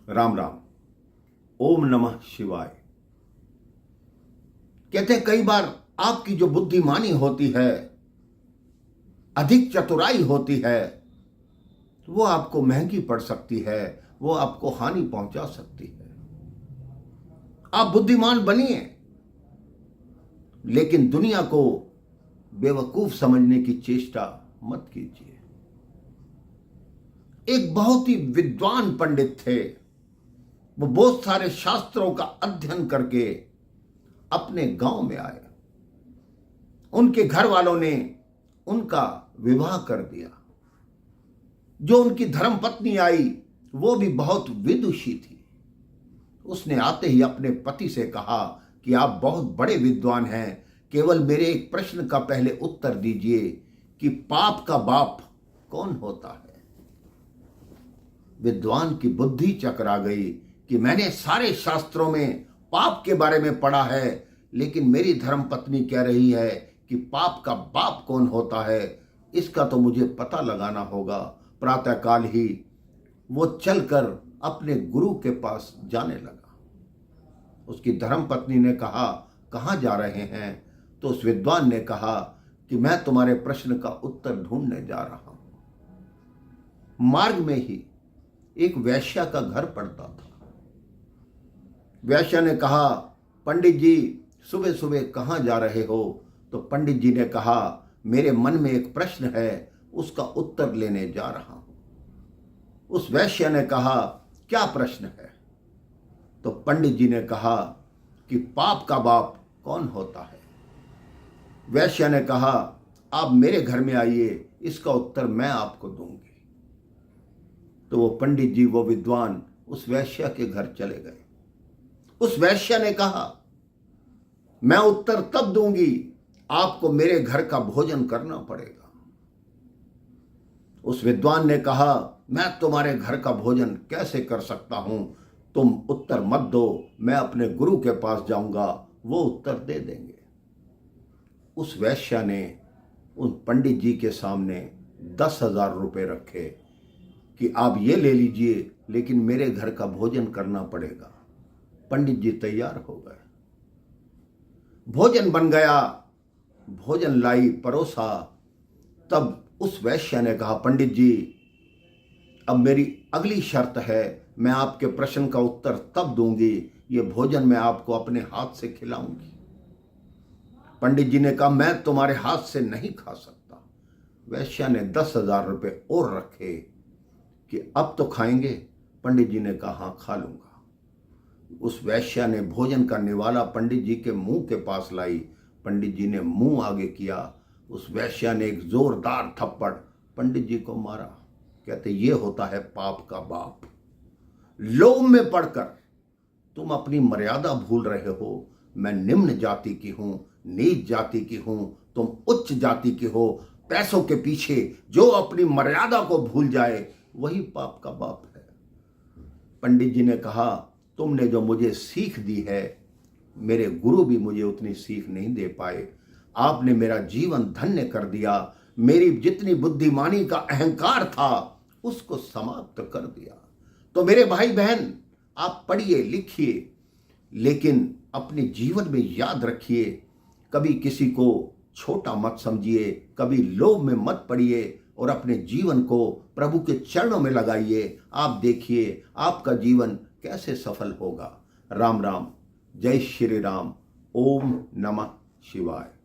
राम राम। ओम नमः शिवाय। कहते हैं कई बार आपकी जो बुद्धिमानी होती है, अधिक चतुराई होती है, वो आपको महंगी पड़ सकती है, वो आपको हानि पहुंचा सकती है। आप बुद्धिमान बनिए, लेकिन दुनिया को बेवकूफ समझने की चेष्टा मत कीजिए। एक बहुत ही विद्वान पंडित थे। वो बहुत सारे शास्त्रों का अध्ययन करके अपने गांव में आए। उनके घर वालों ने उनका विवाह कर दिया। जो उनकी धर्मपत्नी आई वो भी बहुत विदुषी थी। उसने आते ही अपने पति से कहा कि आप बहुत बड़े विद्वान हैं, केवल मेरे एक प्रश्न का पहले उत्तर दीजिए कि पाप का बाप कौन होता है। विद्वान की बुद्धि चकरा गई कि मैंने सारे शास्त्रों में पाप के बारे में पढ़ा है, लेकिन मेरी धर्मपत्नी कह रही है कि पाप का बाप कौन होता है, इसका तो मुझे पता लगाना होगा। प्रातःकाल ही वो चलकर अपने गुरु के पास जाने लगा। उसकी धर्मपत्नी ने कहा, कहाँ जा रहे हैं? तो उस विद्वान ने कहा कि मैं तुम्हारे प्रश्न का उत्तर ढूंढने जा रहा हूं। मार्ग में ही एक वैश्या का घर पड़ता था। वैश्या ने कहा, पंडित जी सुबह सुबह कहाँ जा रहे हो? तो पंडित जी ने कहा, मेरे मन में एक प्रश्न है, उसका उत्तर लेने जा रहा हूं। उस वैश्या ने कहा, क्या प्रश्न है? तो पंडित जी ने कहा कि पाप का बाप कौन होता है। वैश्या ने कहा, आप मेरे घर में आइए, इसका उत्तर मैं आपको दूंगी। तो वो पंडित जी, वो विद्वान उस वैश्या के घर चले गए। उस वैश्या ने कहा, मैं उत्तर तब दूंगी, आपको मेरे घर का भोजन करना पड़ेगा। उस विद्वान ने कहा, मैं तुम्हारे घर का भोजन कैसे कर सकता हूं, तुम उत्तर मत दो, मैं अपने गुरु के पास जाऊंगा, वो उत्तर दे देंगे। उस वैश्या ने उन पंडित जी के सामने 10,000 रुपये रखे कि आप ये ले लीजिए, लेकिन मेरे घर का भोजन करना पड़ेगा। पंडित जी तैयार हो गए। भोजन बन गया, भोजन लाई, परोसा। तब उस वैश्या ने कहा, पंडित जी अब मेरी अगली शर्त है, मैं आपके प्रश्न का उत्तर तब दूंगी, ये भोजन मैं आपको अपने हाथ से खिलाऊंगी। पंडित जी ने कहा, मैं तुम्हारे हाथ से नहीं खा सकता। वैश्या ने 10,000 रुपये और रखे कि अब तो खाएंगे। पंडित जी ने कहा, हाँ खा लूंगा। उस वैश्या ने भोजन का निवाला पंडित जी के मुंह के पास लाई। पंडित जी ने मुंह आगे किया। उस वैश्या ने एक जोरदार थप्पड़ पंडित जी को मारा। कहते, ये होता है पाप का बाप। लोभ में पड़कर तुम अपनी मर्यादा भूल रहे हो। मैं निम्न जाति की हूं, नीच जाति की हूं, तुम उच्च जाति के हो। पैसों के पीछे जो अपनी मर्यादा को भूल जाए वही पाप का बाप है। पंडित जी ने कहा, तुमने जो मुझे सीख दी है, मेरे गुरु भी मुझे उतनी सीख नहीं दे पाए। आपने मेरा जीवन धन्य कर दिया। मेरी जितनी बुद्धिमानी का अहंकार था उसको समाप्त कर दिया। तो मेरे भाई बहन, आप पढ़िए लिखिए, लेकिन अपने जीवन में याद रखिए, कभी किसी को छोटा मत समझिए, कभी लोभ में मत पड़िए और अपने जीवन को प्रभु के चरणों में लगाइए। आप देखिए आपका जीवन कैसे सफल होगा। राम राम। जय श्री राम। ओम नमः शिवाय।